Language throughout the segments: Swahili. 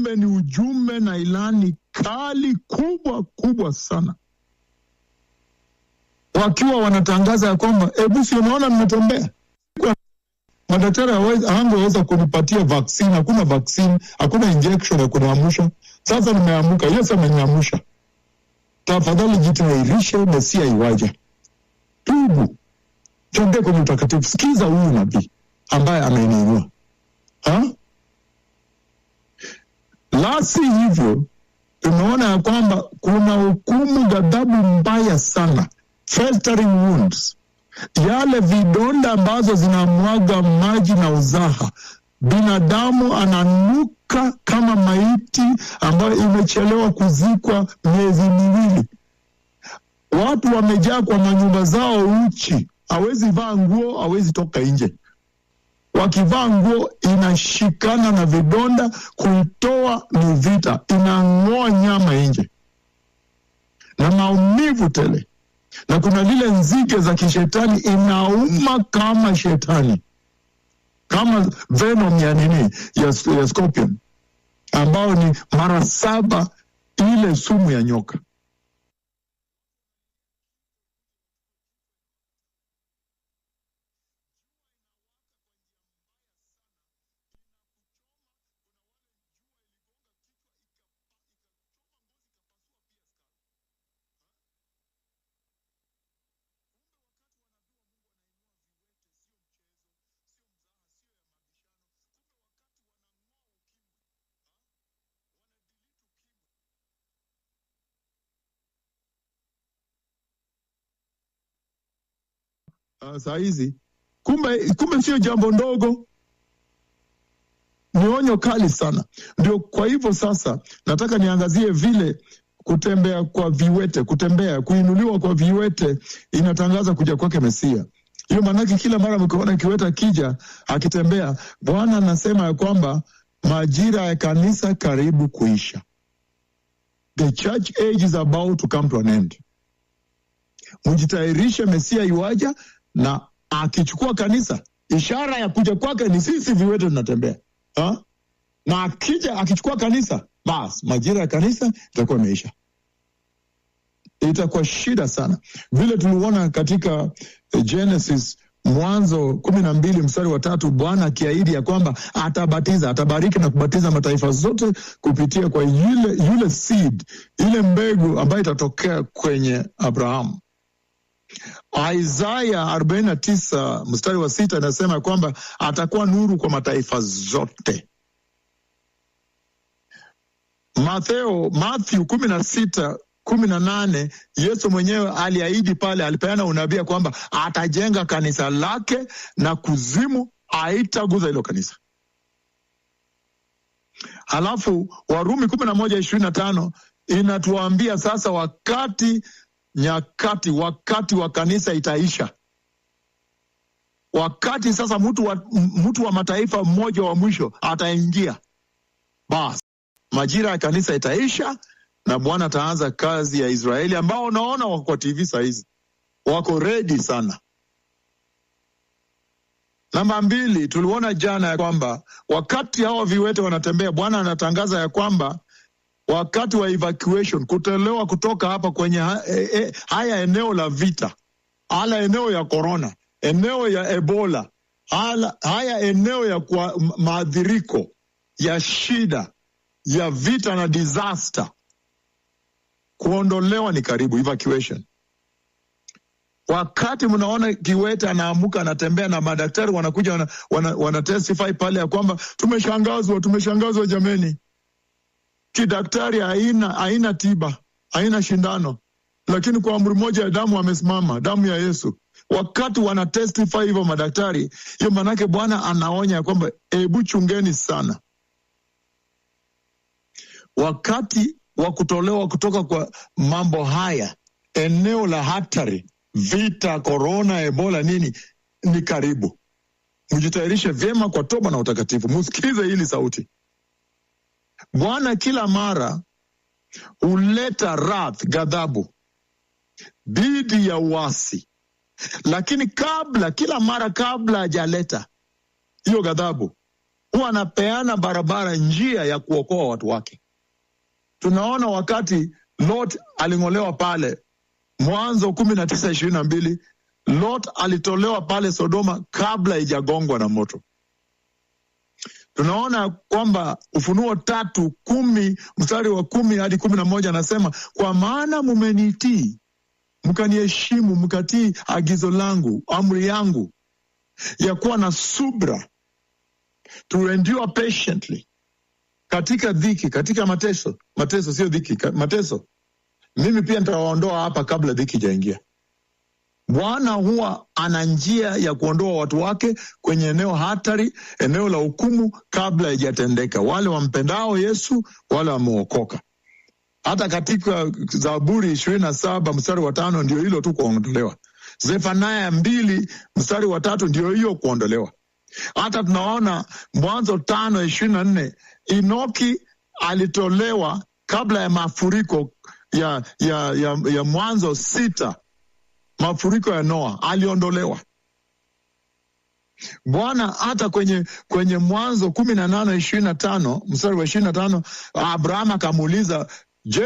ujumbe ni ujumbe na ilani kali kubwa sana. Wakiwa wanatangaza ya kwamba si unaona nimetembea. Madaktari hawangeweza kunipatia vaccine, hakuna vaccine, hakuna injection ya kuniamsha. Sasa nimeamuka, Yesu ameniamsha. Tafadhali jitairishe, Mesia iwaja. Tubu. Tembea kwenye utakatifu. Sikiza huyu nabii ambaye ameniinua. Lasi hivyo, tumeona ya kwamba kuna hukumu, ghadhabu mbaya sana. Festering wounds. Yale vidonda ambazo zinamwaga maji na uzaha. Binadamu ananuka kama maiti ambayo imechelewa kuzikwa miezi miwili. Watu wamejaa kwa manyumba zao uchi. Hawezi vaa nguo, hawezi toka nje. Wakivaa nguo inashikana na vidonda, kuitoa ni vita, inang'oa nyama nje. Na maumivu tele. Na kuna lile nzige za kishetani inauma kama shetani. Kama venom ya scorpion. Ambao ni mara 7 ile sumu ya nyoka. Saa hizi kumbe sio jambo ndogo, ni onyo kali sana. Ndio kwa hivyo sasa nataka niangazie vile kutembea kwa viwete, kuinuliwa kwa viwete inatangaza kuja kwake Mesia. Hiyo maana kila mara mkiona kiwete kija akitembea, Bwana anasema ya kwamba majira ya kanisa karibu kuisha. The church age is about to come to an end. Mjitayarishe, Mesia iwaja, na akichukua kanisa, ishara ya kuja kwake ni sisi viwete tunatembea. Na akichukua kanisa, basi majira ya kanisa itakuwa imeisha. Itakuwa shida sana. Vile tuliona katika Genesis Mwanzo 12 mstari wa 3, Bwana akiahidi ya kwamba atabariki na kubatiza mataifa zote kupitia kwa yule seed, ile mbegu ambayo itatokea kwenye Abrahamu. Isaya 49 mstari wa 6 inasema kwamba atakuwa nuru kwa mataifa zote. Matthew 16:18 Yesu mwenyewe aliahidi pale, alipeana unabii kwamba atajenga kanisa lake na kuzimu haitaguza hilo kanisa. Halafu Warumi 11:25 inatuambia sasa wakati wa kanisa itaisha. Wakati sasa mtu wa mataifa mmoja wa mwisho ataingia. Basi majira ya kanisa itaisha na Bwana ataanza kazi ya Israeli ambao unaona wako kwa TV saa hizi. Wako ready sana. Namba 2, tuliona jana ya kwamba wakati hao viwete wanatembea, Bwana anatangaza ya kwamba wakati wa evacuation, kutolewa kutoka hapa kwenye haya eneo la vita, hala eneo ya corona, eneo ya Ebola, haya eneo ya kwa maadhiriko ya shida ya vita na disaster, kuondolewa ni karibu, evacuation. Wakati mnaona kiwete anaamuka anatembea na madaktari wanakuja wana testify pale ya kwamba tumeshangazwa jameni. Kidaktari haina tiba, haina shindano, lakini kwa amri moja ya damu amesimama, damu ya Yesu. Wakati wana testify hivyo madaktari, hiyo manake Bwana anaonya kwamba hebu chungeni sana. Wakati wa kutolewa kutoka kwa mambo haya, eneo la hatari, vita, corona, Ebola, ni karibu. Mjitayarishe vyema kwa toba na utakatifu. Msikize hili sauti. Bwana kila mara huleta wrath, ghadhabu dhidi ya uasi. Lakini kila mara kabla hajaleta hiyo ghadhabu, huwa anapeana barabara, njia ya kuokoa watu wake. Tunaona wakati Lot aling'olewa pale, Mwanzo 19:22, Lot alitolewa pale Sodoma kabla haijagongwa na moto. Tunaona kwamba Ufunuo 3:10 mstari wa 10 hadi 11 anasema, kwa maana mumenitii, mkaniheshimu, mkatii agizo langu, amri yangu ya kuwa na subra, to endure patiently, katika dhiki, katika mateso sio dhiki, mateso. Mimi pia nitawaondoa hapa kabla dhiki jaingia. Bwana huwa ana njia ya kuondoa watu wake kwenye eneo hatari, eneo la hukumu, kabla haijatendeka. Wale wampendao Yesu, wale wameokoka. Hata katika Zaburi 27 mstari wa 5 ndio hilo tu kuondolewa. Zefania 2 mstari wa 3 ndio hiyo kuondolewa. Hata tunaona Mwanzo 5:24, Enoki alitolewa kabla ya mafuriko ya Mwanzo 6, mafuriko ya Noa, aliondolewa. Bwana hata kwenye Mwanzo 18:25 mstari wa 25, Abraham akamuuliza, je,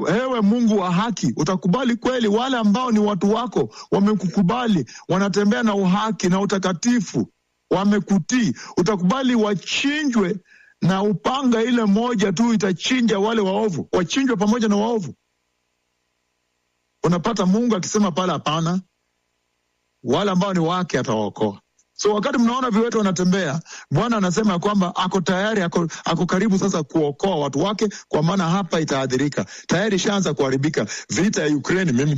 wewe Mungu wa haki, utakubali kweli wale ambao ni watu wako wamekukubali, wanatembea na uhaki na utakatifu, wamekutii, utakubali wachinjwe na upanga ile moja tu itachinja wale waovu, wachinjwe pamoja na waovu? Unapata Mungu akisema pale, hapana, wale ambao ni wake atawaokoa. So wakati mnaona viwete wanatembea, Bwana anasema kwamba ako tayari, ako karibu sasa kuokoa watu wake, kwa maana hapa itaadhirika. Tayari ishaanza kuharibika. Vita ya Ukraine, mimi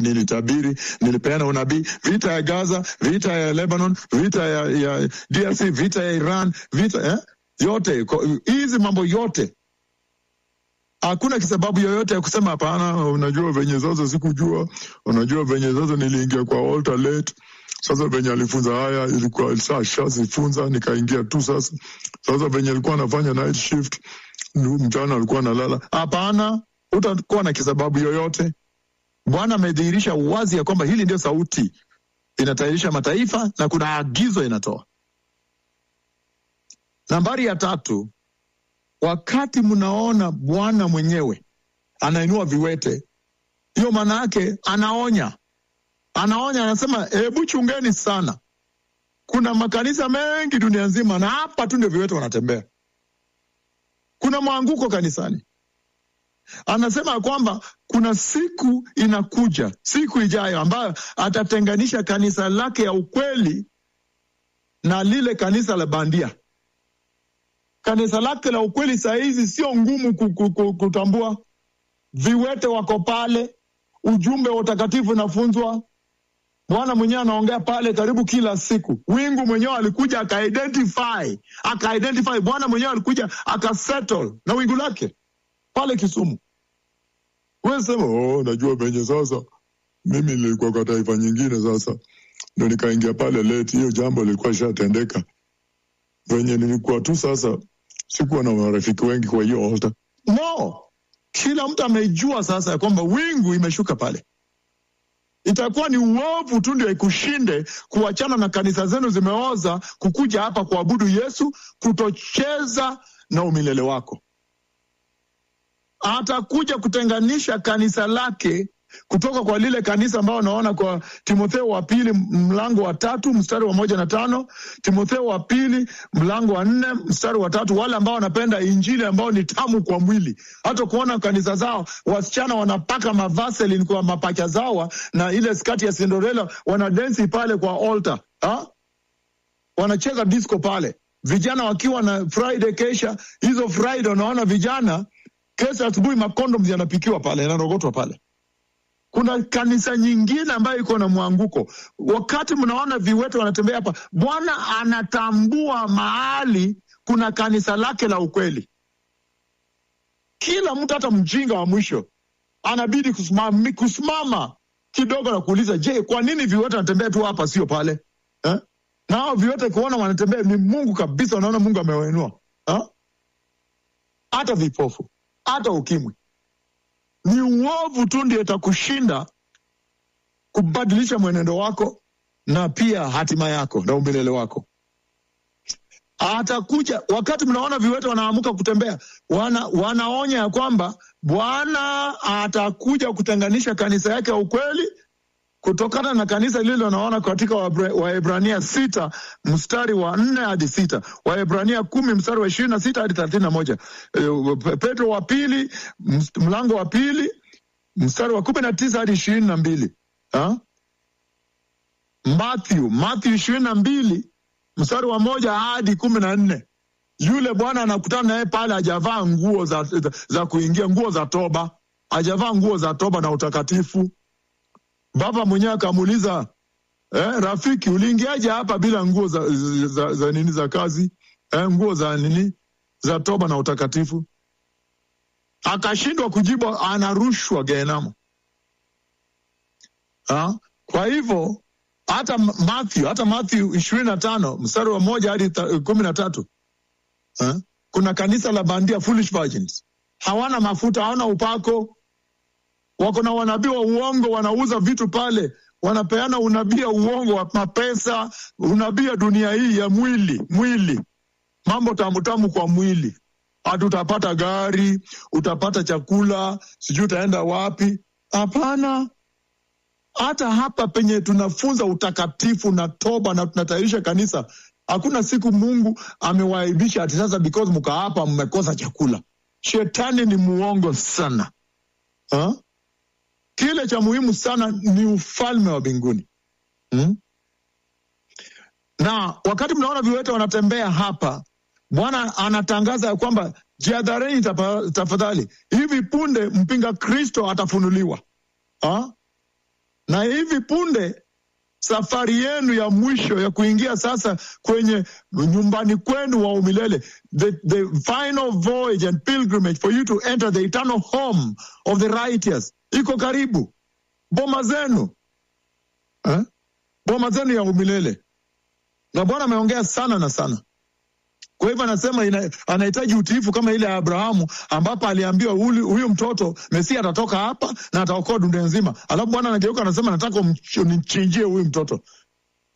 nilitabiri, nilipeana unabii. Vita ya Gaza, vita ya Lebanon, vita ya DRC, vita ya Iran, vita yote, hizi mambo yote, hakuna kisababu yoyote ya kusema hapana, unajua venye zozo sikujua, unajua venye zozo niliingia kwa altar late. Sasa venye alifunza haya ilikuwa shazifunza nikaingia tu sasa. Sasa venye alikuwa anafanya night shift, mchana alikuwa analala. Hapana, utakuwa na kisababu yoyote. Bwana amedhihirisha wazi ya kwamba hili ndio sauti inatayarisha mataifa na kuna agizo inatoa. Nambari ya 3, wakati mnaona Bwana mwenyewe anainua viwete, hiyo maana yake anaonya, anasema hebu chungeni sana. Kuna makanisa mengi dunia nzima na hapa tu ndio viwete wanatembea. Kuna mwanguko kanisani. Anasema kwamba kuna siku inakuja, siku ijayo, ambayo atatenganisha kanisa lake ya ukweli na lile kanisa la bandia. Kanisa lake la ukweli saa hizi sio ngumu kutambua. Viwete wako pale, ujumbe wa utakatifu unafunzwa. Bwana mwenyewe anaongea pale karibu kila siku. Wingu mwenyewe alikuja aka-identify. Bwana mwenyewe alikuja aka-settle na wingu lake pale Kisumu. Wewe sema, najua venye sasa mimi nilikuwa kwa taifa nyingine, sasa ndio nikaingia pale late, hiyo jambo lilikuwa shatendeka. Venye nilikuwa tu sasa sikuwa na marafiki wengi kwa hiyo altar. No, kila mtu amejua sasa ya kwamba wingu imeshuka pale. Itakuwa ni uovu tu ndio ikushinde kuachana na kanisa zenu zimeoza, kukuja hapa kuabudu Yesu, kutocheza na umilele wako. Atakuja kutenganisha kanisa lake kutoka kwa lile kanisa ambao unaona kwa Timotheo wa 2 mlango wa 3 mstari wa 1 na 5, Timotheo wa 2 mlango wa 4 mstari wa 3, wale ambao wanapenda injili ambao ni tamu kwa mwili. Hata kuona kanisa zao wasichana wanapaka mavaseline kwa mapacha zao na ile skati ya Cinderella wanadensi pale kwa altar. Wanacheza disco pale. Vijana wakiwa na Friday kesha, hizo Friday unaona vijana kesha asubuhi makondoms yanapikiwa pale, yanarogotwa pale. Kuna kanisa nyingine ambayo iko na mwanguko. Wakati mnaona viwete wanatembea hapa, Bwana anatambua mahali kuna kanisa lake la ukweli. Kila mtu, hata mjinga wa mwisho, anabidi kusimama kidogo na kuuliza, je, kwa nini viwete wanatembea tu hapa sio pale? Na hao viwete kuona wanatembea ni Mungu kabisa, wanaona Mungu amewainua. Hata vipofu, hata ukimwi. Ni uovu tu ndio itakushinda kubadilisha mwenendo wako na pia hatima yako na umilele wako. atakuja wakati mnaona viwete wanaamuka kutembea, wanaonya ya kwamba Bwana atakuja kutenganisha kanisa yake ya ukweli kutokana na kanisa lile wanaona katika Waebrania 6 mstari wa 4 hadi 6, Waebrania 10 mstari wa 26 hadi 31, Petro wa pili mlango wa pili mstari wa 19 hadi 22, Matthew 22 mstari wa 1 hadi 14. Yule bwana anakutana naye pale, hajavaa nguo za kuingia, nguo za toba, hajavaa nguo za toba na utakatifu. Baba mwenyewe akamuuliza, rafiki, uliingiaje hapa bila nguo za nini za kazi? Nguo za nini za toba na utakatifu? Akashindwa kujibu, anarushwa Gehenna. Kwa hivyo hata Matthew 25 mstari wa 1 hadi 13, kuna kanisa la bandia, foolish virgins. Hawana mafuta, hawana upako. Wako na wanabii wa uongo, wanauza vitu pale, wanapeana unabii wa uongo wa mapesa, unabii wa dunia hii ya mwili. Mambo tamu kwa mwili. Hata utapata gari, utapata chakula, sijui utaenda wapi. Hapana. Hata hapa penye tunafunza utakatifu na toba na tunatayarisha kanisa, hakuna siku Mungu amewaibisha ati sasa because mka hapa mmekosa chakula. Shetani ni muongo sana. Kile cha muhimu sana ni ufalme wa mbinguni. Na wakati mnaona viwete wanatembea hapa, Bwana anatangaza ya kwamba jihadharini tafadhali, hivi punde mpinga Kristo atafunuliwa. Na hivi punde safari yenu ya mwisho ya kuingia sasa kwenye nyumbani kwenu wa umilele, the final voyage and pilgrimage for you to enter the eternal home of the righteous, iko karibu. Boma zenu ya umilele. Na Bwana ameongea sana sana. Kwa hivyo anasema anahitaji utiifu kama ile ya Abrahamu, ambapo aliambiwa huyu mtoto Mesia atatoka hapa na ataokoa dunia nzima. Alafu Bwana anageuka anasema, nataka unichinjie huyu mtoto.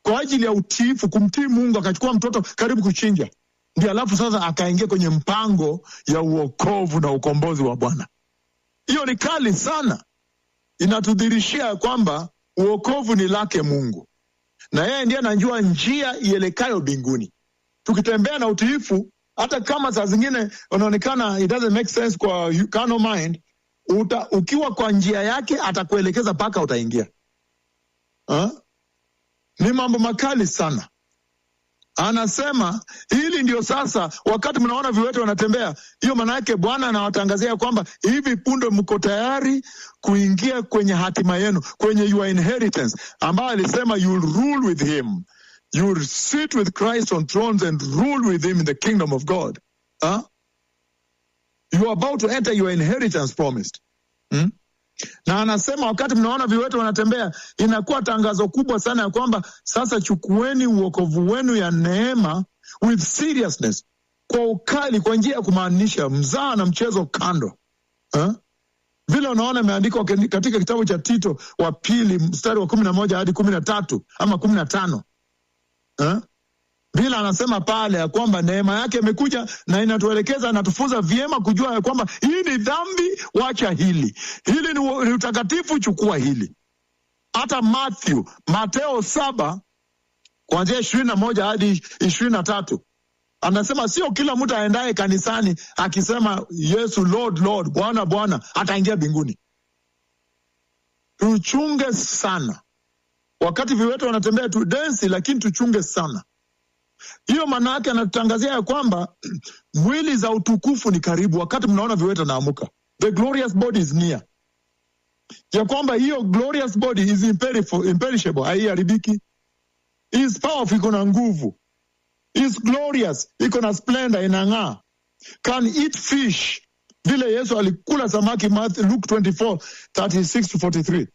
Kwa ajili ya utiifu, kumtii Mungu, akachukua mtoto karibu kuchinja. Ndio alafu sasa akaingia kwenye mpango ya uokovu na ukombozi wa Bwana. Hiyo ni kali sana. Inatudhirishia kwamba uokovu ni lake Mungu, na yeye ndiye anajua njia ielekayo mbinguni. Tukitembea na utiifu, hata kama saa zingine unaonekana it doesn't make sense kwa carnal mind, ukiwa kwa njia yake atakuelekeza paka utaingia. Ni mambo makali sana. Anasema hili ndio sasa wakati mnaona viwete wanatembea, hiyo maana yake Bwana anawatangazia kwamba hivi punde mko tayari kuingia kwenye hatima yenu, kwenye your inheritance, ambayo alisema you'll rule with him. You'll sit with Christ on thrones and rule with him in the kingdom of God. You are about to enter your inheritance promised. Na anasema wakati mnaona viwete wanatembea, inakuwa tangazo kubwa sana ya kwamba sasa chukueni uokovu wenu ya neema with seriousness, kwa ukali, kwa njia ya kumaanisha, mzaa na mchezo kando. Vile unaona imeandikwa katika kitabu cha Tito wa pili mstari wa 11 hadi 13 ama 15. Bila anasema pale ya kwamba neema yake imekuja na inatuelekeza na tufunza vyema kujua ya kwamba hii ni dhambi, wacha hili. Hili ni utakatifu, chukua hili. Hata Mateo 7 kuanzia 21 hadi 23. Anasema sio kila mtu aendaye kanisani akisema Yesu Lord Lord, Bwana Bwana, ataingia mbinguni. Tuchunge sana. Wakati viwete wanatembea tu densi, lakini tuchunge sana. Hiyo maana yake anatangazia ya kwamba mwili za utukufu ni karibu. Wakati mnaona viwete naamuka, the glorious body is near. Ya kwamba hiyo glorious body is imperishable, haiharibiki. Is powerful, iko na nguvu. Is glorious, iko na splendor, inang'aa. Can eat fish, vile Yesu alikula samaki, Luke 24:36-43.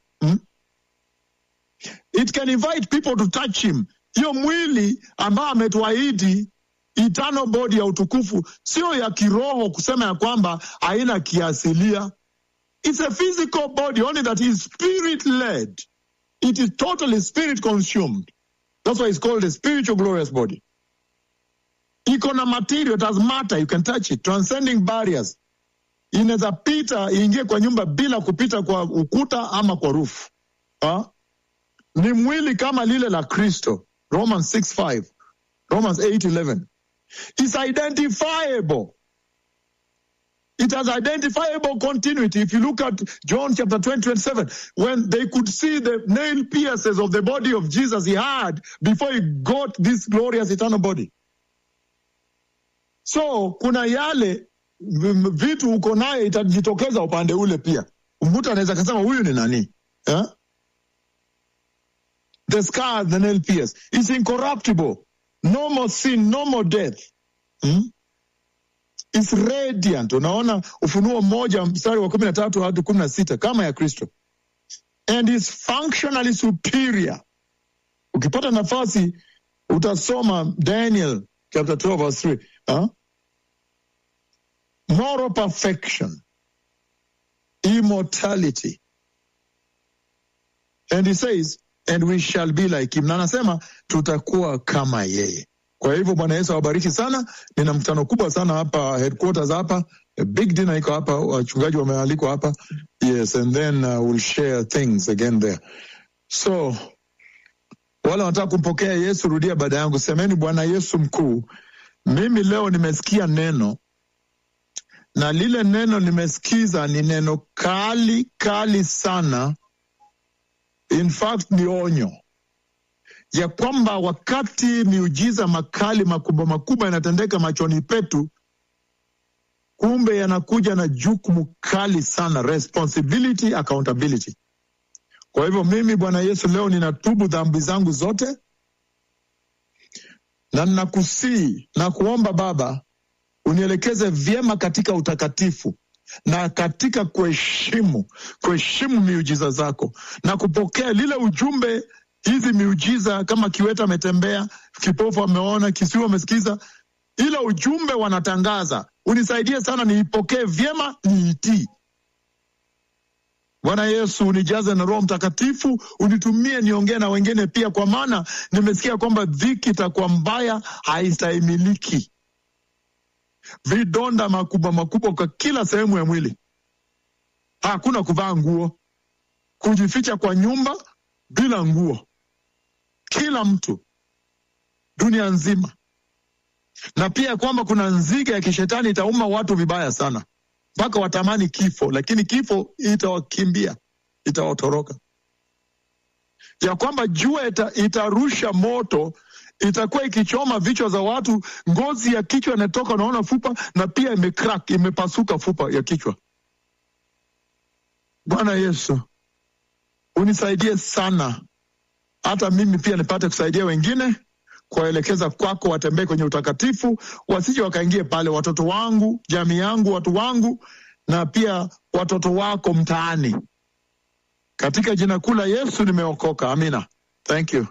It can invite people to touch him. Hiyo mwili ambao ametuahidi eternal body ya utukufu, sio ya kiroho kusema ya kwamba haina kiasilia. It's a physical body, only that is spirit led. It is totally spirit consumed. That's why it's called a spiritual glorious body. iko na material, it has matter, you can touch it, transcending barriers. Inaweza pita iingie kwa nyumba bila kupita kwa ukuta ama kwa roof. Ni mwili kama lile la Kristo. Romans 6:5, Romans 8:11. It's identifiable. It has identifiable continuity. If you look at John chapter 20:27, when they could see the nail pierces of the body of Jesus he had before he got this glorious eternal body. So, kuna yale vitu uko naye itajitokeza upande ule pia. Mtu anaweza kusema huyu ni nani? The scar, the nail pierce, is incorruptible. No more sin, no more death. It's radiant. Unaona Ufunuo 1 mstari wa 13 hadi 16 kama ya Kristo. And is functionally superior. Ukipata nafasi utasoma Daniel chapter 12 verse 3. Moral perfection, immortality. And he says, and we shall be like him. Na anasema tutakuwa kama yeye. Kwa hivyo Bwana Yesu awabariki sana. Nina mkutano kubwa sana hapa headquarters hapa. A big dinner iko hapa, wachungaji wamealikwa hapa. Yes, and then we'll share things again there. So, wale wanataka kumpokea Yesu, rudia baada yangu. Semeni, Bwana Yesu mkuu, mimi leo nimesikia neno. Na lile neno nimesikiza ni neno kali sana. In fact ni onyo. Ya kwamba wakati miujiza makali makubwa yanatendeka machoni petu, kumbe yanakuja na jukumu kali sana, responsibility, accountability. Kwa hivyo mimi Bwana Yesu leo ninatubu dhambi zangu zote, na ninakusii na kuomba Baba unielekeze vyema katika utakatifu na katika kuheshimu miujiza zako na kupokea lile ujumbe. Hizi miujiza kama kiwete ametembea, kipofu ameona, kisiwa amesikiza, ile ujumbe wanatangaza, unisaidie sana niipokee vyema, niitii. Bwana Yesu, unijaze na Roho Mtakatifu, unitumie niongee na wengine pia, kwa maana nimesikia kwamba dhiki itakuwa mbaya, haistahimiliki. Vidonda makubwa kwa kila sehemu ya mwili. Hakuna kuvaa nguo, kujificha kwa nyumba bila nguo. Kila mtu dunia nzima. Na pia kwamba kuna nzige ya kishetani itauma watu vibaya sana, mpaka watamani kifo, lakini kifo itawakimbia, itawatoroka. Ya kwamba jua itarusha moto, itakuwa ikichoma vichwa za watu, ngozi ya kichwa inatoka, unaona fupa, na pia imepasuka fupa ya kichwa. Bwana Yesu, unisaidie sana, hata mimi pia nipate kusaidia wengine, kuwaelekeza kwako, watembee kwenye utakatifu, wasije wakaingie pale, watoto wangu, jamii yangu, watu wangu, na pia watoto wako mtaani. Katika jina kuu la Yesu nimeokoka. Amina. Thank you.